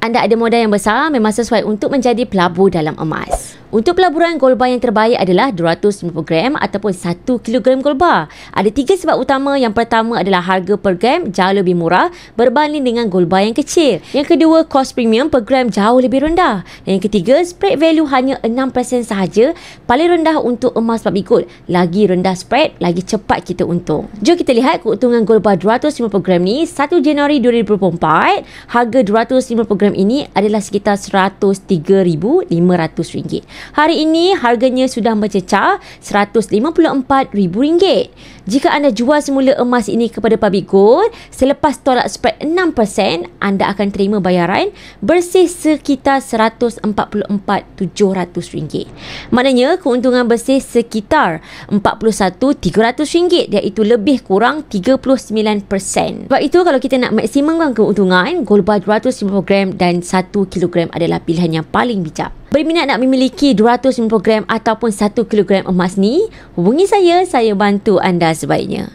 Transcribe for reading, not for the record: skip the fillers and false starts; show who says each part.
Speaker 1: anda ada modal yang besar, memang sesuai untuk menjadi pelabur dalam emas. Untuk pelaburan gold bar yang terbaik adalah 250 gram ataupun 1 kilogram gold bar. Ada 3 sebab utama. Yang pertama adalah harga per gram jauh lebih murah berbanding dengan gold bar yang kecil. Yang kedua, cost premium per gram jauh lebih rendah. Dan yang ketiga, spread value hanya 6% sahaja. Paling rendah untuk emas babi gold. Lagi rendah spread, lagi cepat kita untung. Jom kita lihat keuntungan gold bar 250 gram ni 1 Januari 2024. Harga 250 gram ini adalah sekitar RM103,500. Hari ini harganya sudah mencecah RM154,000. Jika anda jual semula emas ini kepada Public Gold, selepas tolak spread 6%, anda akan terima bayaran bersih sekitar RM144,700. Maknanya keuntungan bersih sekitar RM41,300, iaitu lebih kurang 39%. Sebab itu kalau kita nak maksimumkan keuntungan, gold bar 250 gram dan 1 kilogram adalah pilihan yang paling bijak. Berminat nak memiliki 250 gram ataupun 1 kilogram emas ni, hubungi saya bantu anda sebaiknya.